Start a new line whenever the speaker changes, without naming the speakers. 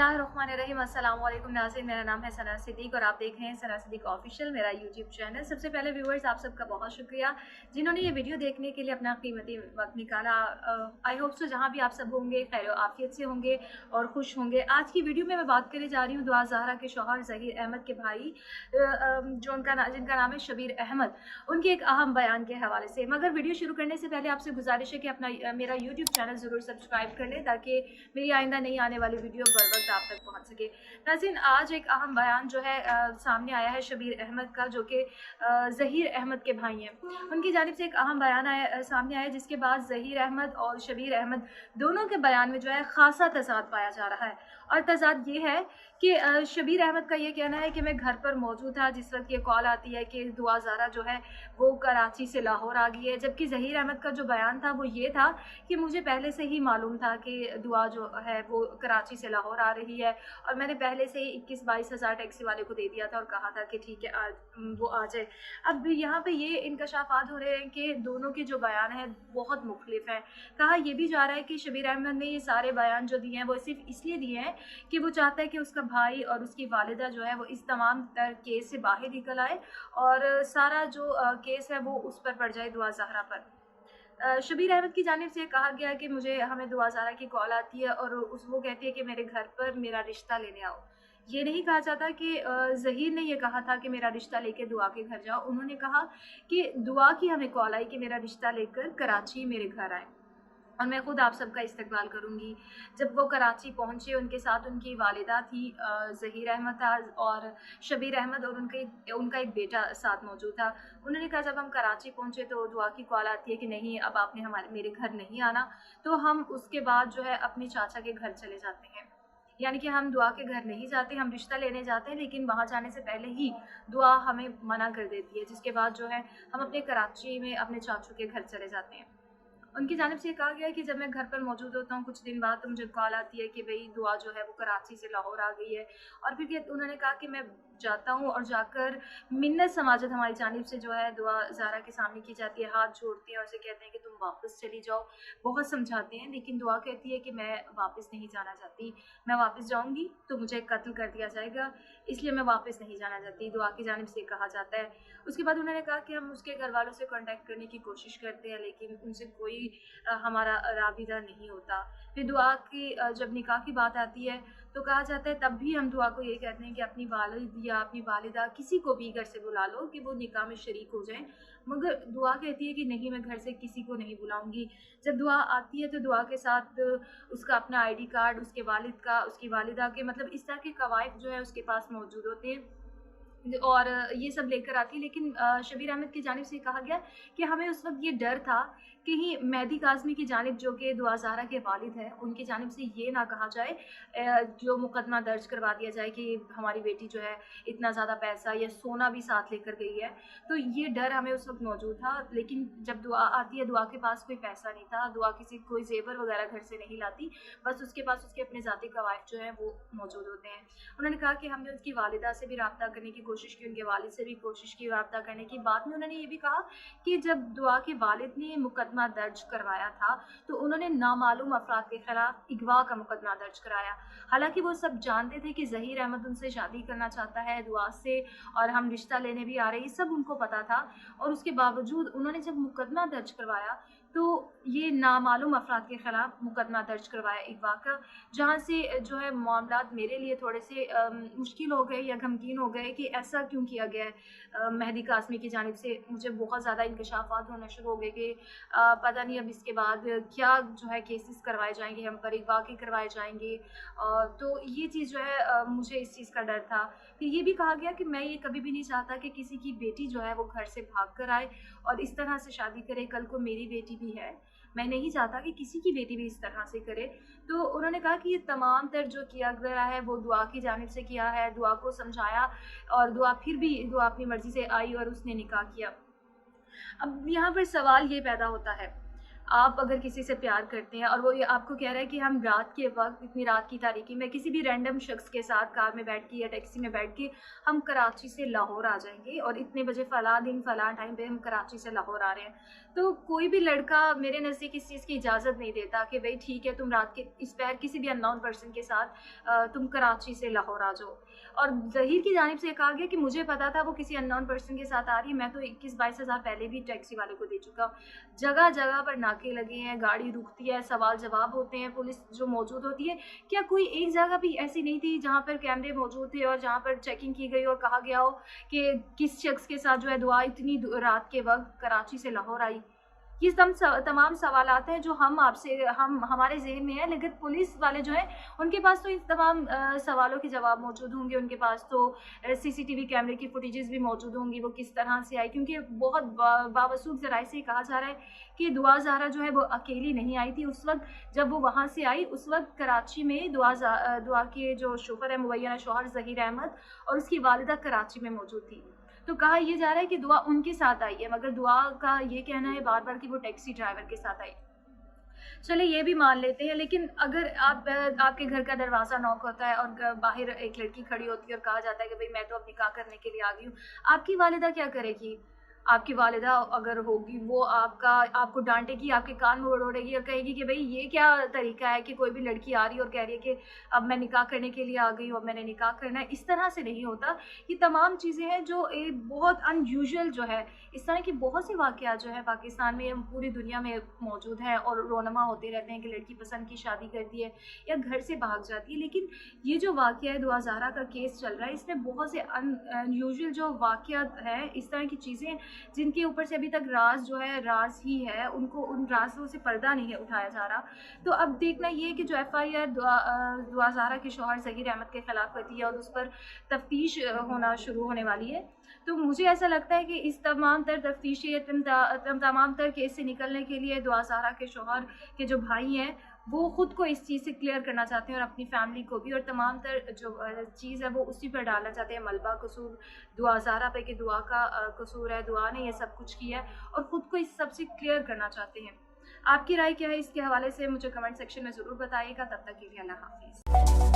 बिस्मिल्लाहिर्रहमानिर्रहीम। अस्सलाम वालेकुम नाज़रीन, मेरा नाम है सना सिद्दीक और आप देख रहे हैं सना सिद्दीक ऑफिशियल, मेरा यूट्यूब चैनल। सबसे पहले व्यूअर्स, आप सबका बहुत शुक्रिया जिन्होंने ये वीडियो देखने के लिए अपना कीमती वक्त निकाला। आई होप सो जहाँ भी आप सब होंगे खैर आफियत से होंगे और खुश होंगे। आज की वीडियो में मैं बात करने जा रही हूँ दुआ ज़हरा के शौहर ज़हीर अहमद के भाई जिनका नाम है शबीर अहमद, उनके एक अहम बयान के हवाले से। मगर वीडियो शुरू करने से पहले आपसे गुजारिश है कि अपना मेरा यूट्यूब चैनल ज़रूर सब्सक्राइब कर लें ताकि मेरी आइंदा नहीं आने वाली वीडियो बर वक्त आप तक पहुंच सके। नाज़रीन, आज एक अहम बयान जो है सामने आया है शबीर अहमद का, जो कि ज़हीर अहमद के भाई हैं। उनकी जानिब से एक अहम बयान सामने आया जिसके बाद ज़हीर अहमद और शबीर अहमद दोनों के बयान में जो है खासा तज़ाद पाया जा रहा है। और तज़ाद ये है कि शबीर अहमद का ये कहना है कि मैं घर पर मौजूद था जिस वक्त ये कॉल आती है कि दुआ ज़हरा जो है वो कराची से लाहौर आ गई है, जबकि ज़हीर अहमद का जो बयान था वो ये था कि मुझे पहले से ही मालूम था कि दुआ जो है वो कराची से लाहौर आ रही है और मैंने पहले से ही 21-22 हज़ार टैक्सी वाले को दे दिया था और कहा था कि ठीक है आज वो आ जाए। अब यहाँ पे ये इंकशाफात हो रहे हैं कि दोनों के जो बयान हैं बहुत मुख्तलिफ हैं। कहा यह भी जा रहा है कि शबीर अहमद ने ये सारे बयान जो दिए हैं वो सिर्फ इसलिए दिए हैं कि वो चाहता है कि उसका भाई और उसकी वालिदा जो है वो इस तमाम तर केस से बाहर निकल आए और सारा जो केस है वो उस पर पड़ जाए, दुआ ज़हरा पर। शबीर अहमद की जानिब से कहा गया कि हमें दुआ ज़हरा की कॉल आती है और वो कहती है कि मेरे घर पर मेरा रिश्ता लेने आओ। ये नहीं कहा जाता कि ज़हीर ने ये कहा था कि मेरा रिश्ता लेके दुआ के घर जाओ। उन्होंने कहा कि दुआ की हमें कॉल आई कि मेरा रिश्ता लेकर कराची मेरे घर आए और मैं ख़ुद आप सबका इस्तकबाल करूँगी। जब वो कराची पहुँचे उनके साथ उनकी वालिदा थी, ज़हीर अहमद था और शबीर अहमद और उनका एक बेटा साथ मौजूद था। उन्होंने कहा जब हम कराची पहुँचे तो दुआ की कॉल आती है कि नहीं अब आपने मेरे घर नहीं आना। तो हम उसके बाद जो है अपने चाचा के घर चले जाते हैं, यानी कि हम दुआ के घर नहीं जाते, हम रिश्ता लेने जाते हैं लेकिन वहाँ जाने से पहले ही दुआ हमें मना कर देती है, जिसके बाद जो है हम अपने कराची में अपने चाचू के घर चले जाते हैं। उनकी जानिब से कहा गया है कि जब मैं घर पर मौजूद होता हूँ कुछ दिन बाद तो मुझे कॉल आती है कि भाई दुआ जो है वो कराची से लाहौर आ गई है। और फिर उन्होंने कहा कि मैं जाता हूँ और जाकर मिन्नत समाजत हमारी जानिब से जो है दुआ ज़हरा के सामने की जाती है, हाथ जोड़ते हैं और उसे कहते हैं कि तुम वापस चली जाओ। बहुत समझाते हैं लेकिन दुआ कहती है कि मैं वापस नहीं जाना चाहती, मैं वापस जाऊँगी तो मुझे कत्ल कर दिया जाएगा, इसलिए मैं वापस नहीं जाना चाहती, दुआ की जानिब से कहा जाता है। उसके बाद उन्होंने कहा कि हम उसके घर वालों से कांटेक्ट करने की कोशिश करते हैं लेकिन उनसे कोई हमारा राबिता नहीं होता। फिर दुआ की जब निकाह की बात आती है तो कहा जाता है तब भी हम दुआ को ये कहते हैं कि अपनी वालिद या अपनी वालिदा किसी को भी घर से बुला लो कि वो निकाह में शरीक हो जाएं। मगर दुआ कहती है कि नहीं, मैं घर से किसी को नहीं बुलाऊंगी। जब दुआ आती है तो दुआ के साथ उसका अपना आईडी कार्ड, उसके वालिद का, उसकी वालिदा के मतलब इस तरह के कवायद जो है उसके पास मौजूद होते हैं और ये सब लेकर आती है। लेकिन शबीर अहमद की जानिब से कहा गया कि हमें उस वक्त ये डर था कहीं मेहदी काज़मी की जानिब जो कि दुआ ज़हरा के वालिद हैं उनकी जानिब से ये ना कहा जाए, जो मुकदमा दर्ज करवा दिया जाए कि हमारी बेटी जो है इतना ज़्यादा पैसा या सोना भी साथ लेकर गई है। तो ये डर हमें उस वक्त मौजूद था। लेकिन जब दुआ आती है, दुआ के पास कोई पैसा नहीं था, दुआ कोई जेवर वगैरह घर से नहीं लाती, बस उसके पास उसके अपने ज़ाती कवायद जो है वो मौजूद होते हैं। उन्होंने कहा कि हमने उसकी वालिदा से भी रब्ता करने की कोशिश की, उनके वालिद से भी कोशिश की रब्ता करने की। बाद में उन्होंने ये भी कहा कि जब दुआ के वालिद ने मुकदमा दर्ज करवाया था तो उन्होंने नामालूम अफराद के खिलाफ अगवा का मुकदमा दर्ज कराया। हालांकि वो सब जानते थे कि ज़हीर अहमद उनसे शादी करना चाहता है दुआ से और हम रिश्ता लेने भी आ रहे हैं, सब उनको पता था। और उसके बावजूद उन्होंने जब मुकदमा दर्ज करवाया तो ये नामालूम अफराद के ख़िलाफ़ मुकदमा दर्ज करवाया अगवा का, जहाँ से जो है मामलात मेरे लिए थोड़े से मुश्किल हो गए या गमगीन हो गए कि ऐसा क्यों किया गया है मेहदी काज़मी की जानिब से। मुझे बहुत ज़्यादा इंकशाफात होना शुरू हो गए कि पता नहीं अब इसके बाद क्या जो है केसेस करवाए जाएंगे हम पर, अगवा के करवाए जाएंगे। तो ये चीज़ जो है मुझे इस चीज़ का डर था। फिर ये भी कहा गया कि मैं ये कभी भी नहीं चाहता कि किसी की बेटी जो है वो घर से भाग कर आए और इस तरह से शादी करे। कल को मेरी बेटी भी है, मैं नहीं चाहता कि किसी की बेटी भी इस तरह से करे। तो उन्होंने कहा कि ये तमाम तर जो किया गया है वो दुआ की जानिब से किया है, दुआ को समझाया और दुआ अपनी मर्जी से आई और उसने निकाह किया। अब यहाँ पर सवाल ये पैदा होता है, आप अगर किसी से प्यार करते हैं और वो ये आपको कह रहा है कि हम रात के वक्त, इतनी रात की तारीकी में किसी भी रैंडम शख्स के साथ कार में बैठ के या टैक्सी में बैठ के हम कराची से लाहौर आ जाएंगे और इतने बजे फला दिन फला टाइम पे हम कराची से लाहौर आ रहे हैं, तो कोई भी लड़का मेरे नज़दीक इस चीज़ की इजाज़त नहीं देता कि भाई ठीक है, तुम रात के इस पैर किसी भी अननोन पर्सन के साथ तुम कराची से लाहौर आ जाओ। और ज़हीर की जानिब से कहा गया कि मुझे पता था वो किसी अननोन पर्सन के साथ आ रही है, मैं तो 21-22 हज़ार पहले भी टैक्सी वाले को दे चुका हूँ। जगह जगह पर नाके लगे हैं, गाड़ी रुकती है, सवाल जवाब होते हैं, पुलिस जो मौजूद होती है। क्या कोई एक जगह भी ऐसी नहीं थी जहाँ पर कैमरे मौजूद थे और जहाँ पर चेकिंग की गई और कहा गया हो कि किस शख्स के साथ जो है दुआ इतनी रात के वक्त कराची से लाहौर आई? ये तमाम सवालात हैं जो हम हमारे ज़हन में है, लेकिन पुलिस वाले जो हैं उनके पास तो इन तमाम सवालों के जवाब मौजूद होंगे। उनके पास तो सीसीटीवी कैमरे की फुटेजेस भी मौजूद होंगी, वो किस तरह से आई, क्योंकि बहुत बावसूख ज़राए से कहा जा रहा है कि दुआ ज़हरा जो है वो अकेली नहीं आई थी। उस वक्त जब वो वहाँ से आई, उस वक्त कराची में दुआ के जो शोहर है, मुबैना शौहर ज़हीर अहमद, और उसकी वालिदा कराची में मौजूद थी। तो कहा यह जा रहा है कि दुआ उनके साथ आई है, मगर दुआ का ये कहना है बार बार कि वो टैक्सी ड्राइवर के साथ आई। चलिए ये भी मान लेते हैं, लेकिन अगर आपके घर का दरवाज़ा नॉक होता है और बाहर एक लड़की खड़ी होती है और कहा जाता है कि भाई मैं तो अब निकाह करने के लिए आ गई हूँ, आपकी वालिदा क्या करेगी? आपकी वालिदा अगर होगी वो आपको डांटेगी, आपके कान में ओढ़ेगी और कहेगी कि भाई ये क्या तरीका है कि कोई भी लड़की आ रही है और कह रही है कि अब मैं निकाह करने के लिए आ गई हूँ, अब मैंने निकाह करना है। इस तरह से नहीं होता। ये तमाम चीज़ें हैं जो एक बहुत अनयूजुअल जो है, इस तरह की बहुत सी वाक़यात जो है पाकिस्तान में, पूरी दुनिया में मौजूद हैं और रोनमा होते रहते हैं कि लड़की पसंद की शादी करती है या घर से भाग जाती है। लेकिन ये जो वाक़या है, दुआ ज़हरा का केस चल रहा है, इसमें बहुत से अनयूजुअल जो वाक़यात हैं, इस तरह की चीज़ें जिनके ऊपर से अभी तक राज जो है राज ही है, उन राज़ों से पर्दा नहीं है उठाया जा रहा। तो अब देखना ये है कि जो FIR दुआ ज़हरा के शौहर ज़हीर अहमद के ख़िलाफ़ करती है और उस पर तफ्तीश होना शुरू होने वाली है। तो मुझे ऐसा लगता है कि इस तमाम तर तफ्तीश या तमाम तर केस से निकलने के लिए दुआ ज़हरा के शौहर के जो भाई हैं वो ख़ुद को इस चीज़ से क्लियर करना चाहते हैं और अपनी फैमिली को भी, और तमाम तर जो चीज़ है वो उसी पर डालना चाहते हैं, मलबा कसूर दुआ ज़हरा पे कि दुआ का कसूर है, दुआ ने ये सब कुछ किया है, और ख़ुद को इस सब से क्लियर करना चाहते हैं। आपकी राय क्या है इसके हवाले से मुझे कमेंट सेक्शन में ज़रूर बताइएगा। तब तक के लिए अल्लाह हाफ़िज़।